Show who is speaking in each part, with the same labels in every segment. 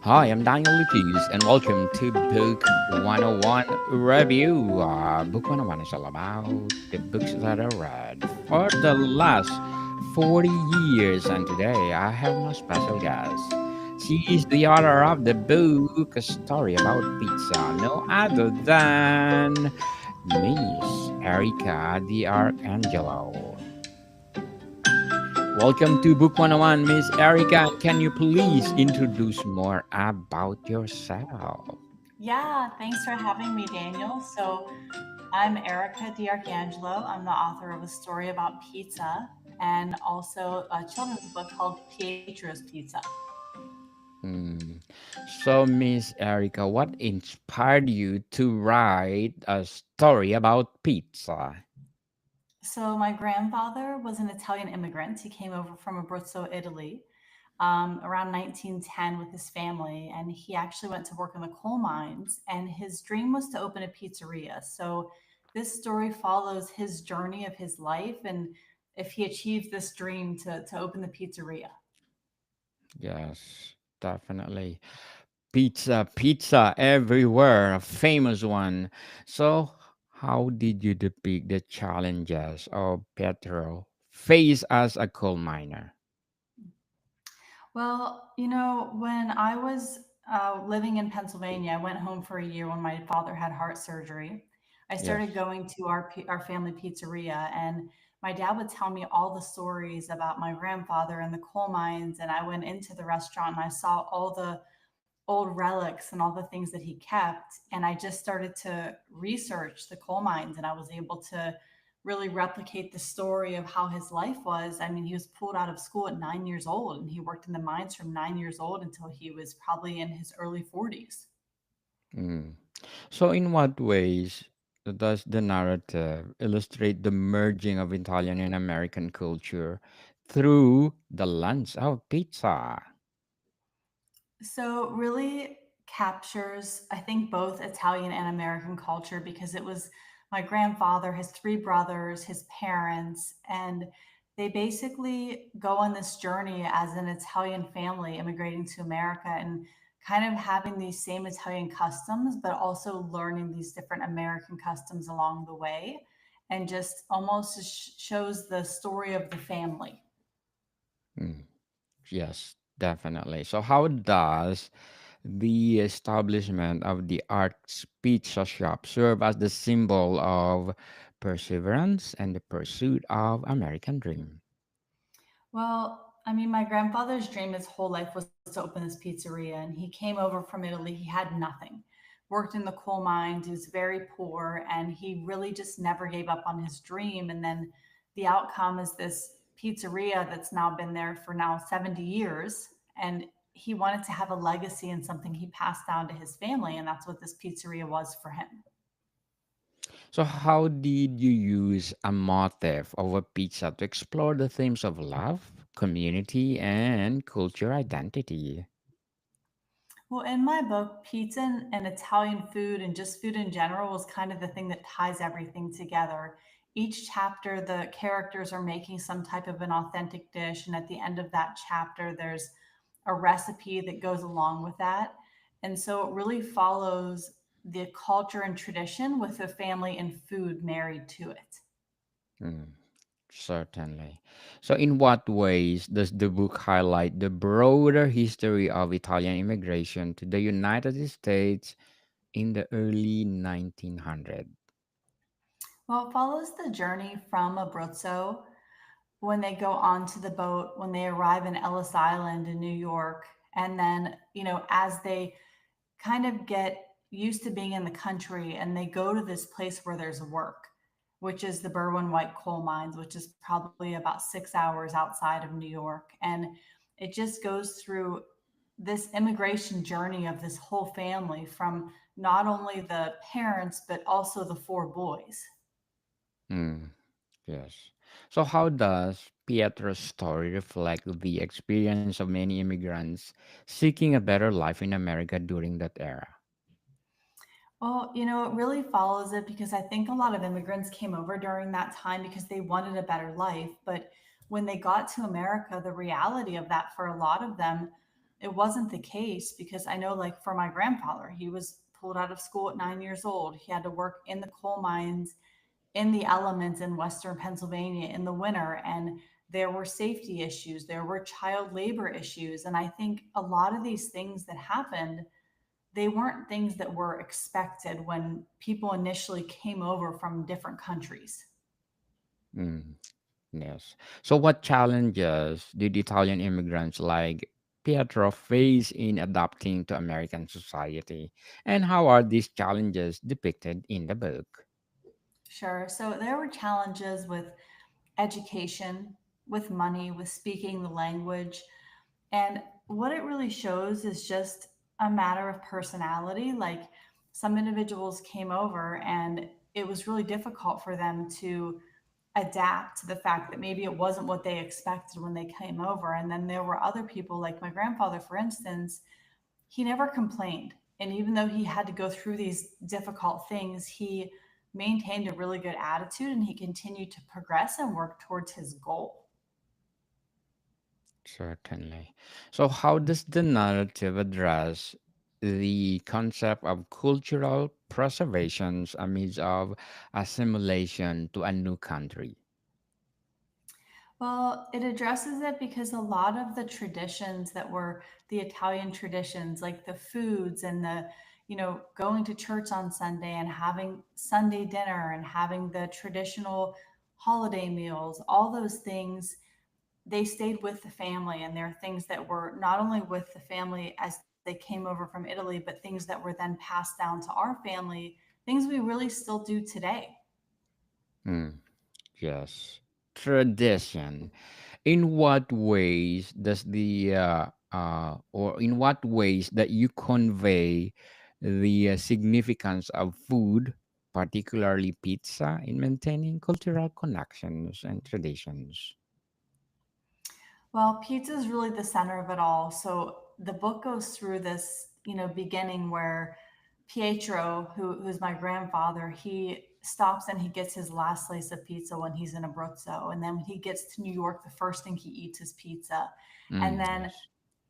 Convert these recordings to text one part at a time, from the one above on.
Speaker 1: Hi, I'm Daniel Lutiz, and welcome to Book 101 Review. Book 101 is all about the books that I read for the last 40 years, and today I have my special guest. She is the author of the book A Story About Pizza, no other than Miss Erica the Archangelo. Welcome to Book 101, Miss Erica. Can you please introduce more about yourself?
Speaker 2: Yeah, thanks for having me, Daniel. I'm Erica D'Arcangelo. I'm the author of a story about pizza and also a children's book called Pietro's Pizza.
Speaker 1: Hmm. So, Miss Erica, what inspired you to write a story about pizza?
Speaker 2: So, my grandfather was an Italian immigrant. He came over from Abruzzo, Italy, around 1910 with his family, and he actually went to work in the coal mines. And his dream was to open a pizzeria. So, this story follows his journey of his life and if he achieved this dream to open the pizzeria.
Speaker 1: Yes, definitely. Pizza, pizza everywhere, a famous one. So, how did you depict the challenges of Pietro face as a coal miner?
Speaker 2: Well, when I was living in Pennsylvania, I went home for a year when my father had heart surgery. I
Speaker 1: Yes.
Speaker 2: started going to our family pizzeria, and my dad would tell me all the stories about my grandfather and the coal mines. And I went into the restaurant and I saw all the old relics and all the things that he kept. And I just started to research the coal mines and I was able to really replicate the story of how his life was. I mean, he was pulled out of school at 9 years old and he worked in the mines from 9 years old until he was probably in his early 40s.
Speaker 1: Mm. So, in what ways does the narrative illustrate the merging of Italian and American culture through the lens of pizza?
Speaker 2: So, really captures, I think, both Italian and American culture because it was my grandfather, his three brothers, his parents, and they basically go on this journey as an Italian family immigrating to America and kind of having these same Italian customs, but also learning these different American customs along the way. And just almost shows the story of the family.
Speaker 1: Mm. Yes, definitely. So, how does the establishment of the Arts Pizza Shop serve as the symbol of perseverance and the pursuit of American dream?
Speaker 2: Well, I mean, my grandfather's dream his whole life was to open this pizzeria, and he came over from Italy. He had nothing, worked in the coal mines, he was very poor, and he really just never gave up on his dream. And then the outcome is this pizzeria that's now been there for now 70 years. And he wanted to have a legacy and something he passed down to his family, and that's what this pizzeria was for him.
Speaker 1: So, how did you use a motif of a pizza to explore the themes of love, community, and culture identity?
Speaker 2: Well, in my book, pizza and Italian food and just food in general was kind of the thing that ties everything together. Each chapter, the characters are making some type of an authentic dish, and at the end of that chapter, there's a recipe that goes along with that. And so it really follows the culture and tradition with the family and food married to it.
Speaker 1: Hmm, certainly. So, in what ways does the book highlight the broader history of Italian immigration to the United States in the early 1900s?
Speaker 2: Well, it follows the journey from Abruzzo when they go onto the boat, when they arrive in Ellis Island in New York. And then, as they kind of get used to being in the country and they go to this place where there's work, which is the Berwyn White coal mines, which is probably about 6 hours outside of New York. And it just goes through this immigration journey of this whole family from not only the parents, but also the four boys.
Speaker 1: Hmm, yes. So, how does Pietro's story reflect the experience of many immigrants seeking a better life in America during that era?
Speaker 2: Well, it really follows it because I think a lot of immigrants came over during that time because they wanted a better life. But when they got to America, the reality of that for a lot of them, it wasn't the case because I know, like, for my grandfather, he was pulled out of school at 9 years old. He had to work in the coal mines, in the elements in Western Pennsylvania in the winter. And there were safety issues, there were child labor issues. And I think a lot of these things that happened, they weren't things that were expected when people initially came over from different countries.
Speaker 1: Mm, yes. So, what challenges did Italian immigrants like Pietro face in adapting to American society? And how are these challenges depicted in the book?
Speaker 2: Sure. So there were challenges with education, with money, with speaking the language. And what it really shows is just a matter of personality. Like, some individuals came over and it was really difficult for them to adapt to the fact that maybe it wasn't what they expected when they came over. And then there were other people, like my grandfather, for instance, he never complained. And even though he had to go through these difficult things, he maintained a really good attitude and he continued to progress and work towards his goal.
Speaker 1: Certainly. So, how does the narrative address the concept of cultural preservations amidst of assimilation to a new country?
Speaker 2: Well, it addresses it because a lot of the traditions that were the Italian traditions, like the foods and the, going to church on Sunday and having Sunday dinner and having the traditional holiday meals, all those things, they stayed with the family. And there are things that were not only with the family as they came over from Italy, but things that were then passed down to our family, things we really still do today.
Speaker 1: Hmm, yes. Tradition. In what ways does or in what ways that you convey the significance of food, particularly pizza, in maintaining cultural connections and traditions?
Speaker 2: Well, pizza is really the center of it all. So the book goes through this, beginning where Pietro, who's my grandfather, he stops and he gets his last slice of pizza when he's in Abruzzo. And then when he gets to New York, the first thing he eats is pizza. And
Speaker 1: Mm,
Speaker 2: then
Speaker 1: yes.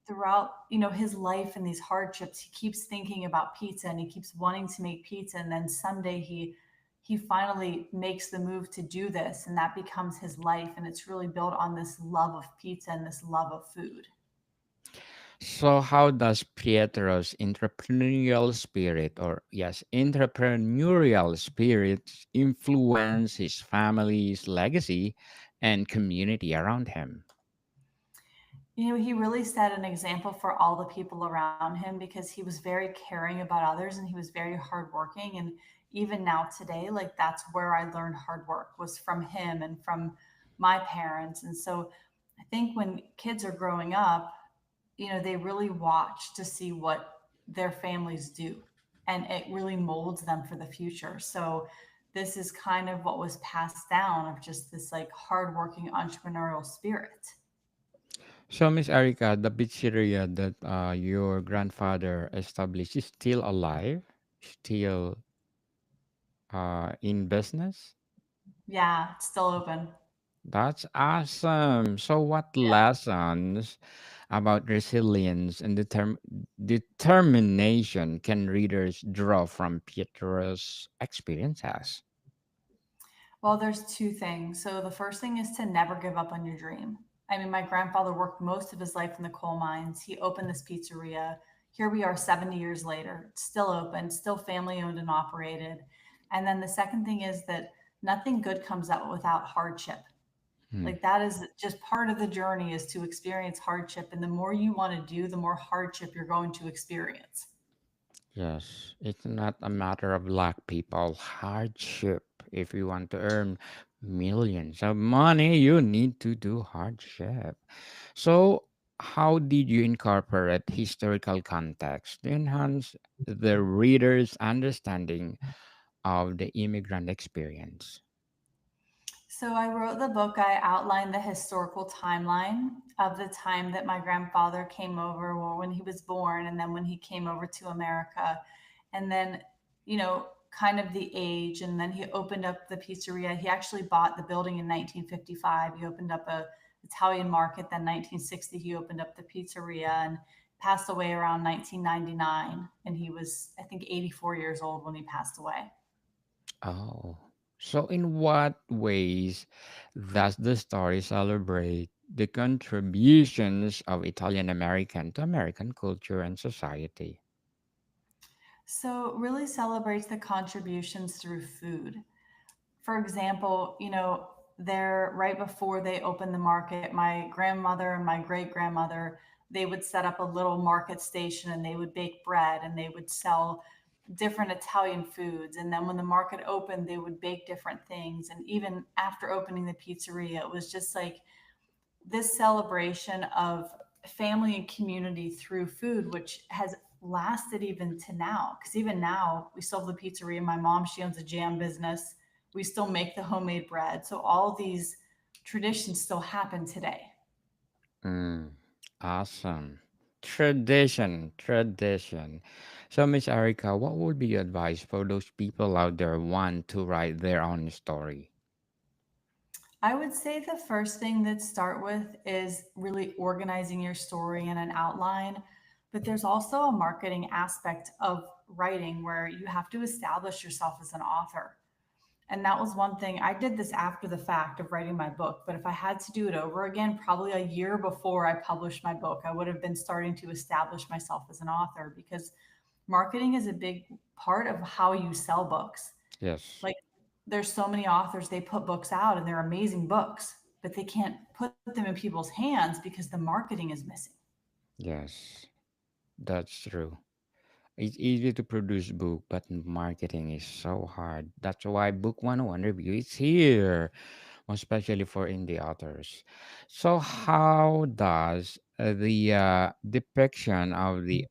Speaker 2: throughout, his life and these hardships, he keeps thinking about pizza and he keeps wanting to make pizza. And then someday he finally makes the move to do this, and that becomes his life. And it's really built on this love of pizza and this love of food.
Speaker 1: So, how does Pietro's entrepreneurial spirit, or yes, entrepreneurial spirit, influence his family's legacy and community around him?
Speaker 2: He really set an example for all the people around him because he was very caring about others and he was very hardworking. And even now today, like, that's where I learned hard work, was from him and from my parents. And so I think when kids are growing up, they really watch to see what their families do, and it really molds them for the future. So this is kind of what was passed down, of just this like hardworking entrepreneurial spirit.
Speaker 1: So, Miss Erica, the pizzeria that your grandfather established is still alive, still in business.
Speaker 2: Yeah, it's still open.
Speaker 1: That's awesome. So, what
Speaker 2: Yeah.
Speaker 1: lessons about resilience and determination can readers draw from Pietro's experiences?
Speaker 2: Well, there's two things. So the first thing is to never give up on your dream. I mean, my grandfather worked most of his life in the coal mines. He opened this pizzeria. Here we are 70 years later, it's still open, still family owned and operated. And then the second thing is that nothing good comes out without hardship.
Speaker 1: Hmm.
Speaker 2: Like, that is just part of the journey, is to experience hardship. And the more you want to do, the more hardship you're going to experience.
Speaker 1: Yes, it's not a matter of luck, people. Hardship. If you want to earn millions of money, you need to do hardship. So, how did you incorporate historical context to enhance the reader's understanding of the immigrant experience?
Speaker 2: So I wrote the book. I outlined the historical timeline of the time that my grandfather came over, or when he was born, and then when he came over to America, and then, kind of the age. And then he opened up the pizzeria. He actually bought the building in 1955. He opened up a Italian market. Then 1960, he opened up the pizzeria and passed away around 1999, and he was, I think, 84 years old when he passed away.
Speaker 1: Oh. So, in what ways does the story celebrate the contributions of Italian American to American culture and society?
Speaker 2: So, really celebrates the contributions through food. For example, they're right before they open the market, my grandmother and my great grandmother, they would set up a little market station and they would bake bread and they would sell different Italian foods. And then when the market opened, they would bake different things. And even after opening the pizzeria, it was just like this celebration of family and community through food, which has lasted even to now. Because even now, we still have the pizzeria. My mom, she owns a jam business. We still make the homemade bread. So all these traditions still happen today.
Speaker 1: Mm, awesome. Tradition. So, Miss Erica, what would be your advice for those people out there who want to write their own story?
Speaker 2: I would say the first thing that start with is really organizing your story in an outline. But there's also a marketing aspect of writing where you have to establish yourself as an author. And that was one thing. I did this after the fact of writing my book, but if I had to do it over again, probably a year before I published my book, I would have been starting to establish myself as an author because marketing is a big part of how you sell books.
Speaker 1: Yes.
Speaker 2: Like there's so many authors, they put books out and they're amazing books, but they can't put them in people's hands because the marketing is missing.
Speaker 1: Yes, that's true. It's easy to produce book, but marketing is so hard. That's why Book 101 Review is here, especially for indie authors. So, how does the depiction of the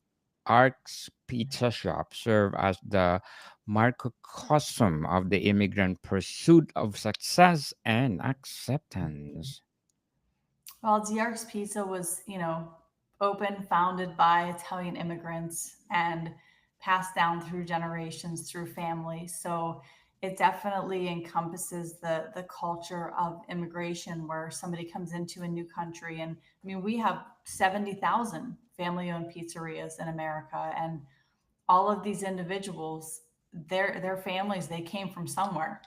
Speaker 1: Ark's Pizza Shop serve as the microcosm of the immigrant pursuit of success and acceptance?
Speaker 2: Well, Diar's Pizza was, open, founded by Italian immigrants and passed down through generations through family. So it definitely encompasses the culture of immigration where somebody comes into a new country. And I mean, we have 70,000 family owned pizzerias in America. And all of these individuals, their families, they came from somewhere.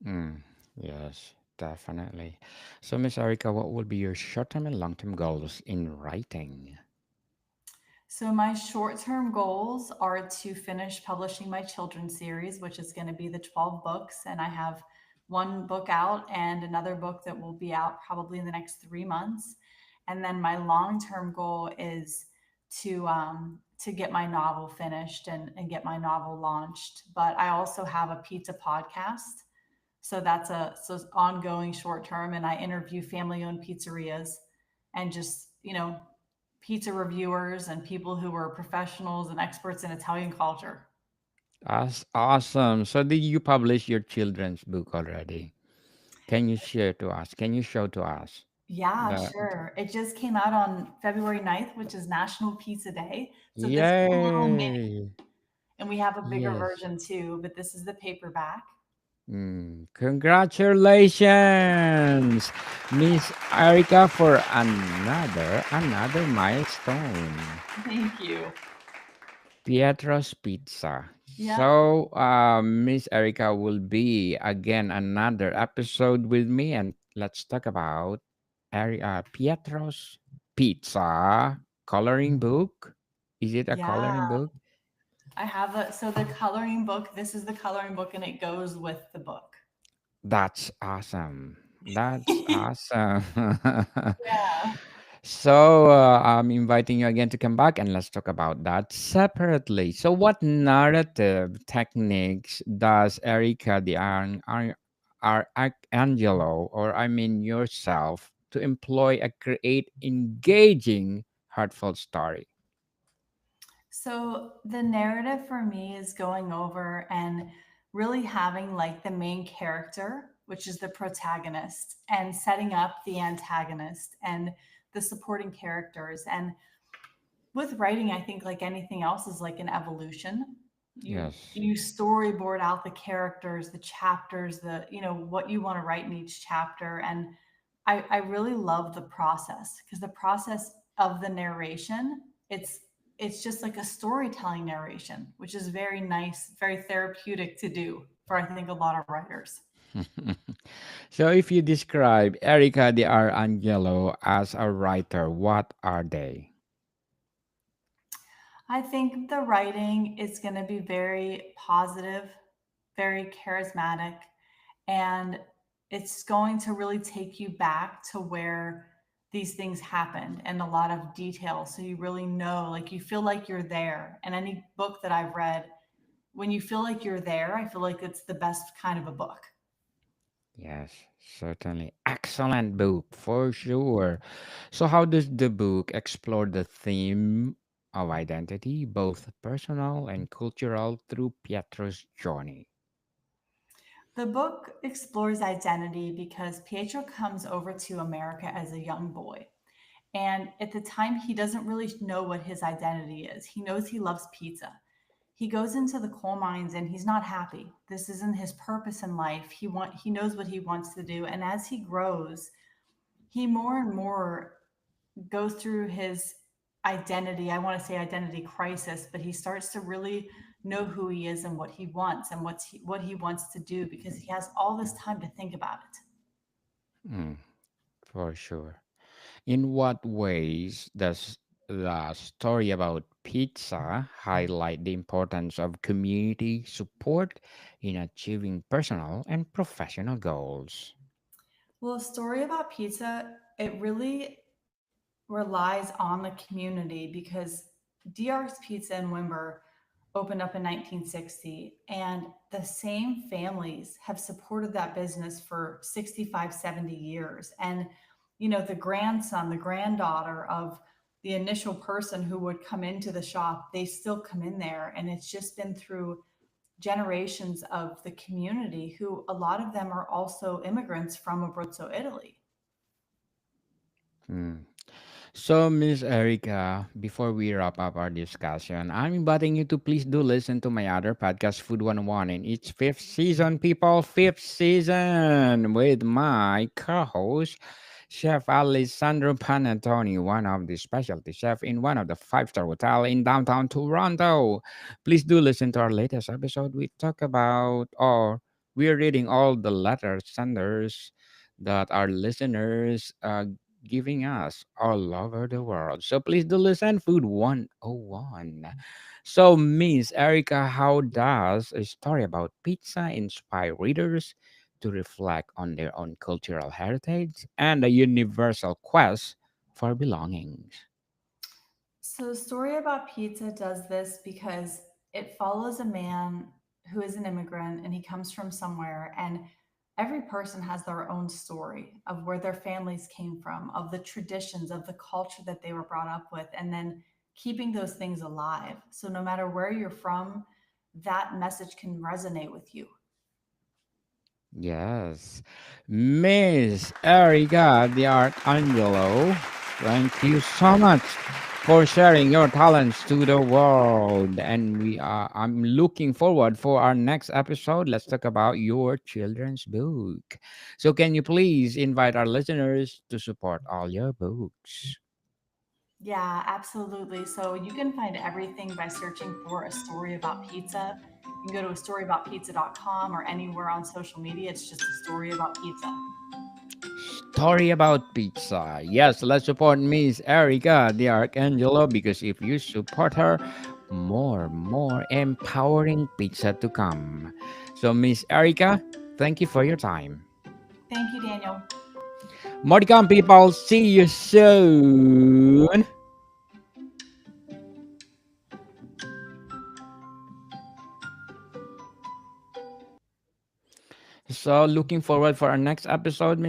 Speaker 1: Mm, yes, definitely. So, Miss Erica, what would be your short-term and long-term goals in writing?
Speaker 2: So my short-term goals are to finish publishing my children's series, which is going to be the 12 books. And I have one book out and another book that will be out probably in the next 3 months. And then my long-term goal is to get my novel finished and get my novel launched. But I also have a pizza podcast. So that's it's ongoing short term. And I interview family owned pizzerias and just, pizza reviewers and people who are professionals and experts in Italian culture.
Speaker 1: Awesome. So, did you publish your children's book already? Can you share to us? Can you show to us?
Speaker 2: Yeah,
Speaker 1: The
Speaker 2: sure. It just came out on February 9th, which is National Pizza Day. So this is a little mini,
Speaker 1: Yay!
Speaker 2: and we have a bigger
Speaker 1: Yes.
Speaker 2: version too, but this is the paperback.
Speaker 1: Congratulations, Miss Erica, for another milestone.
Speaker 2: Thank you.
Speaker 1: Pietro's Pizza.
Speaker 2: Yep.
Speaker 1: So, Miss Erica will be again another episode with me, and let's talk about Pietro's Pizza coloring book. Is it a coloring
Speaker 2: Yeah.
Speaker 1: book?
Speaker 2: I have so the coloring book, this is the coloring book and it goes with the book.
Speaker 1: That's awesome. That's awesome.
Speaker 2: Yeah.
Speaker 1: So, I'm inviting you again to come back and let's talk about that separately. So, what narrative techniques does Erica the Arcangelo, or I mean yourself, to employ a create engaging, heartfelt story?
Speaker 2: So the narrative for me is going over and really having like the main character, which is the protagonist, and setting up the antagonist and the supporting characters. And with writing, I think like anything else is like an evolution. You
Speaker 1: Yes.
Speaker 2: you storyboard out the characters, the chapters, the what you want to write in each chapter. And I really love the process because the process of the narration It's it's just like a storytelling narration, which is very nice, very therapeutic to do for I think a lot of writers.
Speaker 1: So, if you describe Erica de Arangelo as a writer, what are they?
Speaker 2: I think the writing is going to be very positive, very charismatic, and it's going to really take you back to where these things happened and a lot of detail. So you really know, like, you feel like you're there. And any book that I've read, when you feel like you're there, I feel like it's the best kind of a book.
Speaker 1: Yes, certainly. Excellent book for sure. So, how does the book explore the theme of identity, both personal and cultural, through Pietro's journey?
Speaker 2: The book explores identity because Pietro comes over to America as a young boy. And at the time, he doesn't really know what his identity is. He knows he loves pizza. He goes into the coal mines and he's not happy. This isn't his purpose in life. He knows what he wants to do. And as he grows, he more and more goes through his identity. I want to say identity crisis, but he starts to really know who he is and what he wants and what he wants to do because he has all this time to think about it.
Speaker 1: Mm, for sure. In what ways does the story about pizza highlight the importance of community support in achieving personal and professional goals?
Speaker 2: Well, a story about pizza, it really relies on the community because DR's Pizza in Wimber opened up in 1960, and the same families have supported that business for 65, 70 years. And the grandson, the granddaughter of the initial person who would come into the shop, they still come in there, and it's just been through generations of the community, who a lot of them are also immigrants from Abruzzo, Italy.
Speaker 1: Hmm. So, Miss Erica, before we wrap up our discussion, I'm inviting you to please do listen to my other podcast, Food 101, in its fifth season, people. Fifth season with my co host, Chef Alessandro Panantoni, one of the specialty chef in one of the five-star hotel in downtown Toronto. Please do listen to our latest episode. We talk about, or we're reading all the letter senders that our listeners giving us all over the world. So please do listen, Food 101. So, Miss Erica, how does a story about pizza inspire readers to reflect on their own cultural heritage and a universal quest for belongings?
Speaker 2: So, the story about pizza does this because it follows a man who is an immigrant and he comes from somewhere, and every person has their own story of where their families came from, of the traditions, of the culture that they were brought up with, and then keeping those things alive. So, no matter where you're from, that message can resonate with you.
Speaker 1: Yes. Miss Erica the Arcangelo, thank you so much for sharing your talents to the world. And I'm looking forward for our next episode. Let's talk about your children's book. So can you please invite our listeners to support all your books?
Speaker 2: Yeah, absolutely. So you can find everything by searching for a story about pizza. You can go to a storyaboutpizza.com or anywhere on social media. It's just a story about pizza.
Speaker 1: Story about pizza. Yes, let's support Miss Erica the Arcangelo because if you support her, more empowering pizza to come. So, Miss Erica, thank you for your time.
Speaker 2: Thank you, Daniel.
Speaker 1: More to come, people. See you soon. So, looking forward for our next episode, Miss